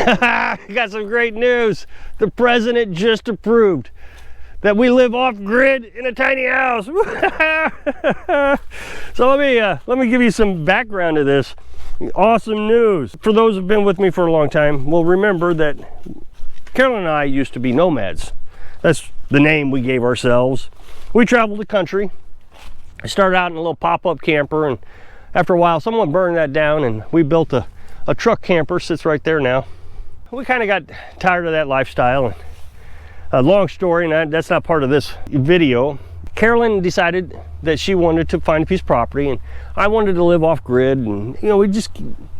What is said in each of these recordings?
Got some great news. The president just approved that we live off grid in a tiny house. So let me give you some background to this. Awesome news. For those who've been with me for a long time will remember that Carolyn and I used to be nomads. That's the name we gave ourselves. We traveled the country. I started out in a little pop-up camper, and after a while someone burned that down and we built a truck camper. Sits right there now. We kind of got tired of that lifestyle. And a long story, and that's not part of this video. Carolyn decided that she wanted to find a piece of property, and I wanted to live off grid, and we just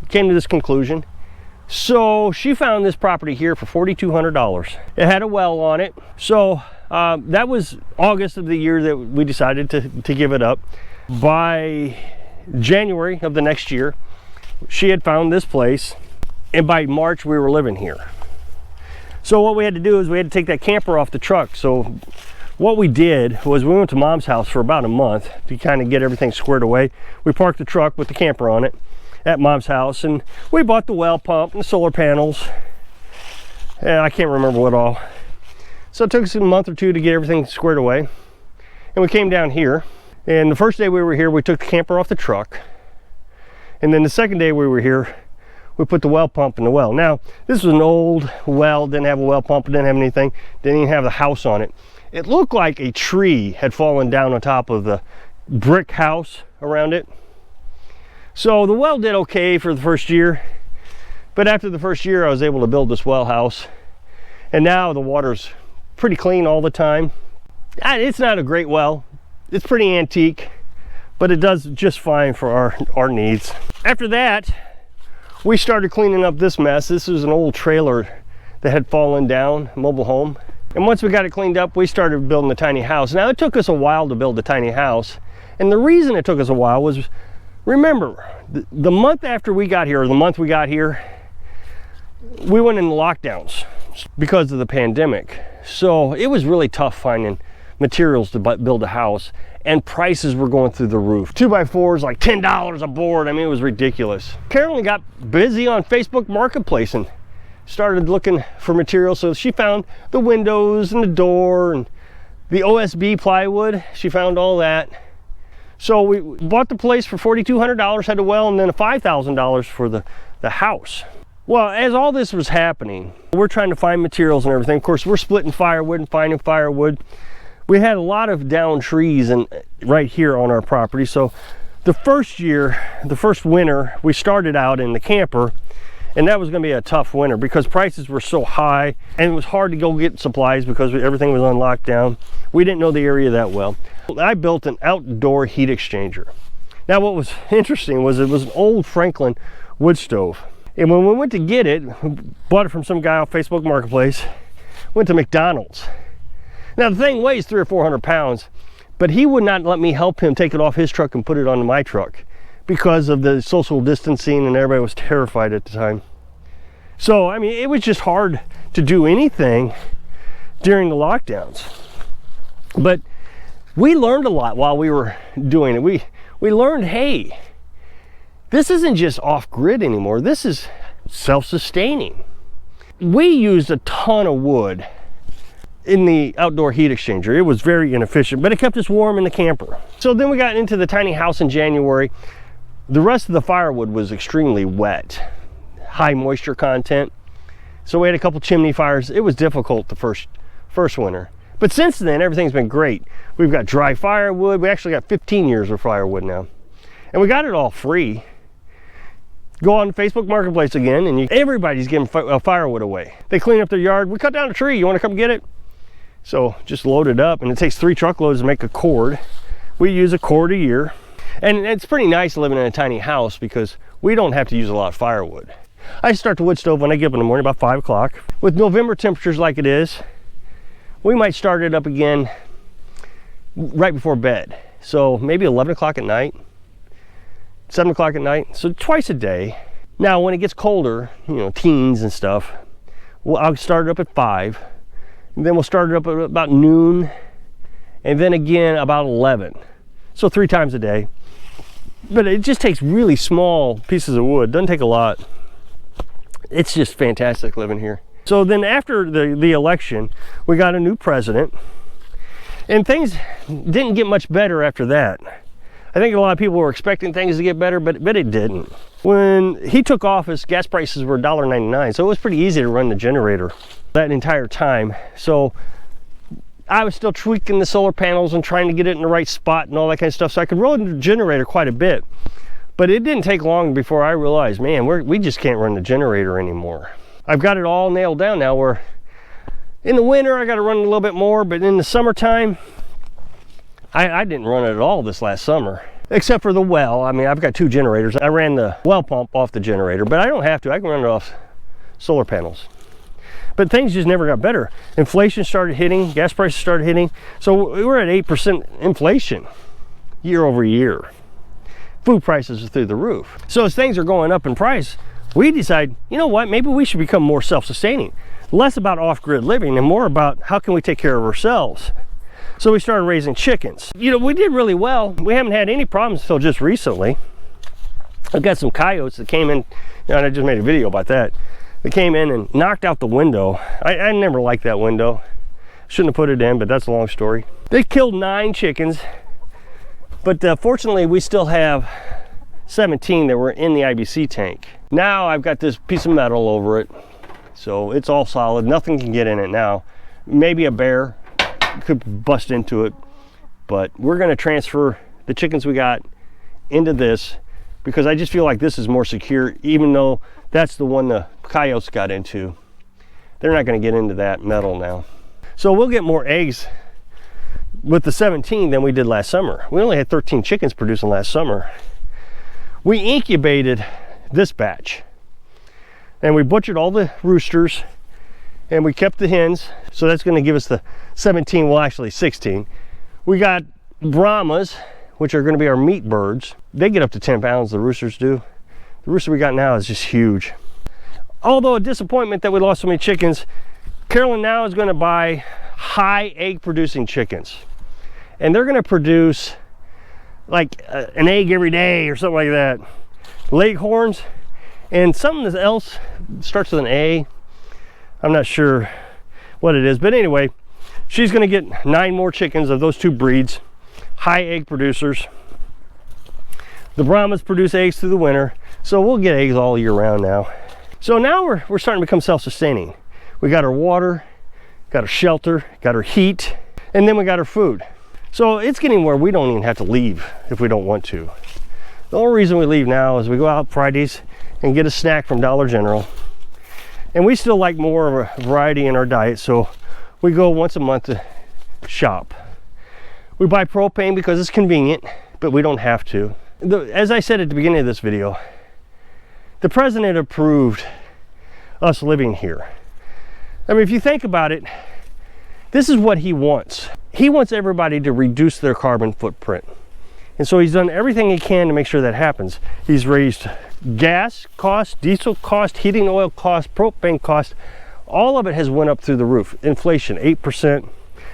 came to this conclusion. So she found this property here for $4,200. It had a well on it. So that was August of the year that we decided to give it up. By January of the next year, she had found this place, and by March we were living here. So what we had to do is we had to take that camper off the truck. So what we did was we went to Mom's house for about a month to kind of get everything squared away. We parked the truck with the camper on it at Mom's house, and we bought the well pump and the solar panels, and I can't remember what all. So it took us a month or two to get everything squared away, and we came down here. And the first day we were here, we took the camper off the truck, and then the second day we were here, we put the well pump in the well. Now, this was an old well, didn't have a well pump, didn't have anything, didn't even have the house on it. It looked like a tree had fallen down on top of the brick house around it. So the well did okay for the first year, but after the first year I was able to build this well house, and now the water's pretty clean all the time. It's not a great well, it's pretty antique, but it does just fine for our needs. After that, we started cleaning up this mess. This was an old trailer that had fallen down, mobile home. And once we got it cleaned up, we started building a tiny house. Now, it took us a while to build a tiny house. And the reason it took us a while was, remember, the month after we got here, or the month we got here, we went into lockdowns because of the pandemic. So it was really tough finding materials to build a house, and prices were going through the roof. 2x4s like $10 a board. I mean, it was ridiculous. Carolyn got busy on Facebook Marketplace and started looking for materials. So she found the windows and the door and the OSB plywood. She found all that. So we bought the place for $4,200, had a well, and then $5,000 for the house. Well, as all this was happening, we're trying to find materials and everything. Of course, we're splitting firewood and finding firewood. We had a lot of down trees right here on our property. So the first year, the first winter, we started out in the camper, and that was going to be a tough winter because prices were so high, and it was hard to go get supplies because everything was on lockdown. We didn't know the area that well. I built an outdoor heat exchanger. Now, what was interesting was it was an old Franklin wood stove. And when we went to get it, bought it from some guy off Facebook Marketplace, went to McDonald's. Now, the thing weighs 300 or 400 pounds, but he would not let me help him take it off his truck and put it onto my truck because of the social distancing, and everybody was terrified at the time. So, I mean, it was just hard to do anything during the lockdowns. But we learned a lot while we were doing it. We learned, hey, this isn't just off-grid anymore. This is self-sustaining. We used a ton of wood in the outdoor heat exchanger. It was very inefficient, but it kept us warm in the camper. So then we got into the tiny house in January. The rest of the firewood was extremely wet, high moisture content. So we had a couple chimney fires. It was difficult the first winter. But since then, everything's been great. We've got dry firewood. We actually got 15 years of firewood now. And we got it all free. Go on Facebook Marketplace again, and everybody's giving firewood away. They clean up their yard. We cut down a tree. You want to come get it? So just load it up, and it takes 3 truckloads to make a cord. We use a cord a year. And it's pretty nice living in a tiny house because we don't have to use a lot of firewood. I start the wood stove when I get up in the morning about 5 o'clock. With November temperatures like it is, we might start it up again right before bed. So maybe 11 o'clock at night, 7 o'clock at night, so twice a day. Now, when it gets colder, teens and stuff, I'll start it up at 5, and then we'll start it up at about noon, and then again about 11. So 3 times a day. But it just takes really small pieces of wood, doesn't take a lot. It's just fantastic living here. So then after the election, we got a new president, and things didn't get much better after that. I think a lot of people were expecting things to get better, but it didn't. When he took office, gas prices were $1.99, so it was pretty easy to run the generator that entire time. So I was still tweaking the solar panels and trying to get it in the right spot and all that kind of stuff, so I could run the generator quite a bit. But it didn't take long before I realized, man, we just can't run the generator anymore. I've got it all nailed down now, where in the winter I got to run a little bit more, but in the summertime, I didn't run it at all this last summer, except for the well. I mean, I've got 2 generators. I ran the well pump off the generator, but I don't have to. I can run it off solar panels. But things just never got better. Inflation started hitting, gas prices started hitting. So we were at 8% inflation year over year. Food prices are through the roof. So as things are going up in price, we decide, you know what, maybe we should become more self-sustaining. Less about off-grid living and more about how can we take care of ourselves. So we started raising chickens. You know, we did really well. We haven't had any problems until just recently. I've got some coyotes that came in, you know, and I just made a video about that. They came in and knocked out the window. I never liked that window. Shouldn't have put it in, but that's a long story. They killed 9 chickens, but fortunately we still have 17 that were in the IBC tank. Now I've got this piece of metal over it, so it's all solid. Nothing can get in it now. Maybe a bear could bust into it, but we're going to transfer the chickens we got into this because I just feel like this is more secure, even though that's the one the coyotes got into. They're not going to get into that metal now. So we'll get more eggs with the 17 than we did last summer. We only had 13 chickens producing last summer. We incubated this batch and we butchered all the roosters and we kept the hens, so that's going to give us the 17, well actually 16. We got Brahmas, which are going to be our meat birds. They get up to 10 pounds, the roosters do. The rooster we got now is just huge. Although a disappointment that we lost so many chickens, Carolyn now is going to buy high egg producing chickens. And they're going to produce like an egg every day or something like that. Leghorns and something else starts with an A. I'm not sure what it is, but anyway, she's going to get 9 more chickens of those 2 breeds, high egg producers. The Brahmas produce eggs through the winter, so we'll get eggs all year round now. So now we're starting to become self-sustaining. We got our water, got our shelter, got our heat, and then we got our food. So it's getting where we don't even have to leave if we don't want to. The only reason we leave now is we go out Fridays and get a snack from Dollar General. And we still like more of a variety in our diet, so we go once a month to shop. We buy propane because it's convenient, but we don't have to. As I said at the beginning of this video, the president approved us living here. I mean, if you think about it, this is what he wants. He wants everybody to reduce their carbon footprint. And so he's done everything he can to make sure that happens. He's raised gas cost, diesel cost, heating oil cost, propane cost. All of it has went up through the roof. Inflation, 8%.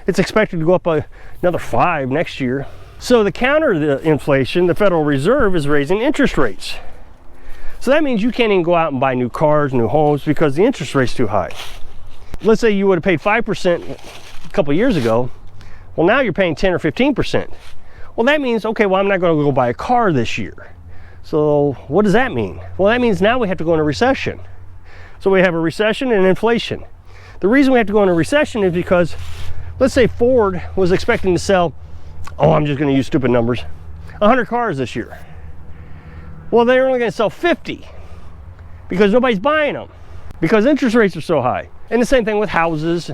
It's expected to go up another 5% next year. So to counter the inflation, the Federal Reserve is raising interest rates. So that means you can't even go out and buy new cars, new homes, because the interest rate's too high. Let's say you would have paid 5% a couple years ago. Well, now you're paying 10 or 15%. Well, that means, okay, well, I'm not going to go buy a car this year. So what does that mean? Well, that means now we have to go into recession. So we have a recession and inflation. The reason we have to go into recession is because, let's say Ford was expecting to sell, I'm just going to use stupid numbers, 100 cars this year. Well, they're only going to sell 50 because nobody's buying them because interest rates are so high. And the same thing with houses.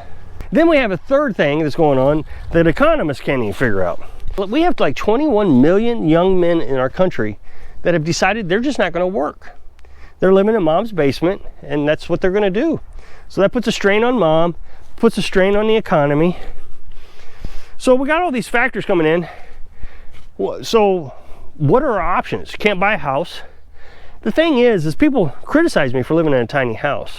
Then we have a third thing that's going on that economists can't even figure out. We have like 21 million young men in our country that have decided they're just not going to work. They're living in mom's basement, and that's what they're going to do. So that puts a strain on mom, puts a strain on the economy. So we got all these factors coming in. So what are our options? Can't buy a house. The thing is people criticize me for living in a tiny house.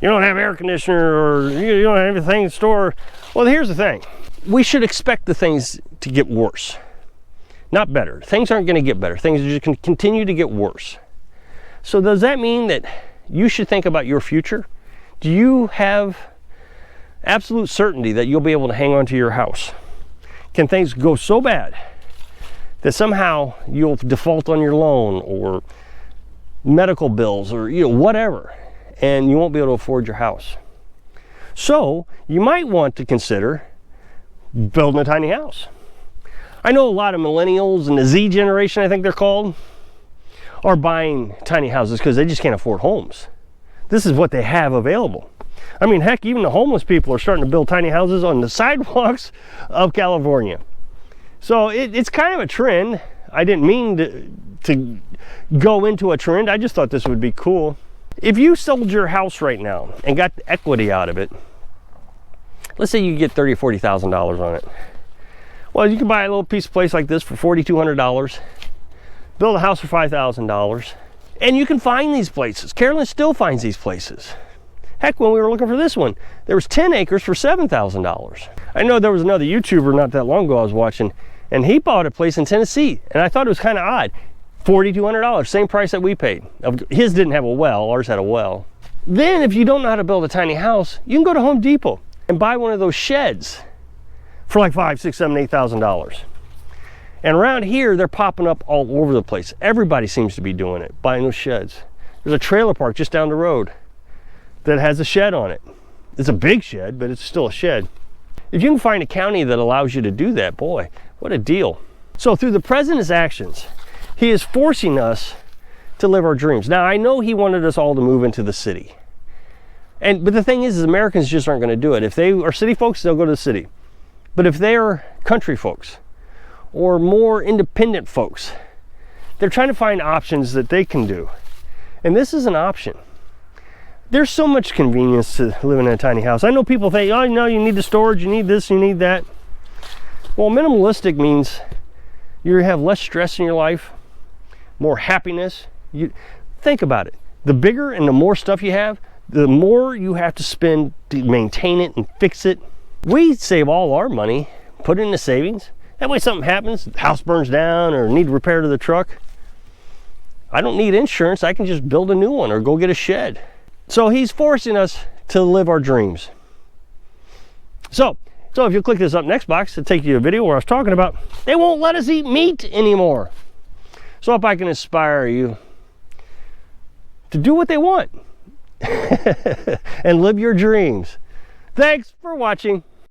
You don't have air conditioner, or you don't have everything in the store. Well, here's the thing. We should expect the things to get worse, not better. Things aren't going to get better. Things are just going to continue to get worse. So does that mean that you should think about your future. Do you have absolute certainty that you'll be able to hang on to your house? Can things go so bad that somehow you'll default on your loan or medical bills or whatever, and you won't be able to afford your house? So you might want to consider building a tiny house. I know a lot of millennials and the Z generation, I think they're called, are buying tiny houses because they just can't afford homes. This is what they have available. I mean, heck, even the homeless people are starting to build tiny houses on the sidewalks of California. So it's kind of a trend. I didn't mean to go into a trend. I just thought this would be cool. If you sold your house right now and got the equity out of it, let's say you get $30,000 or $40,000 on it. Well, you can buy a little piece of place like this for $4,200, build a house for $5,000, and you can find these places. Carolyn still finds these places. Heck, when we were looking for this one, there was 10 acres for $7,000. I know there was another YouTuber not that long ago I was watching, and he bought a place in Tennessee, and I thought it was kind of odd. $4,200, same price that we paid. His didn't have a well, ours had a well. Then if you don't know how to build a tiny house, you can go to Home Depot and buy one of those sheds for like $5,000, $6,000, $7,000, $8,000. And around here, they're popping up all over the place. Everybody seems to be doing it, buying those sheds. There's a trailer park just down the road that has a shed on it. It's a big shed, but it's still a shed. If you can find a county that allows you to do that, boy, what a deal. So through the president's actions, he is forcing us to live our dreams. Now, I know he wanted us all to move into the city. But the thing is Americans just aren't going to do it. If they are city folks, they'll go to the city. But if they're country folks or more independent folks, they're trying to find options that they can do. And this is an option. There's so much convenience to living in a tiny house. I know people think, oh, no, you need the storage, you need this, you need that. Well, minimalistic means you have less stress in your life, more happiness. Think about it. The bigger and the more stuff you have, the more you have to spend to maintain it and fix it. We save all our money, put it into savings. That way something happens, the house burns down or need repair to the truck. I don't need insurance. I can just build a new one or go get a shed. So he's forcing us to live our dreams. So if you click this up next box, it'll take you to a video where I was talking about they won't let us eat meat anymore. So if I can inspire you to do what they want and live your dreams. Thanks for watching.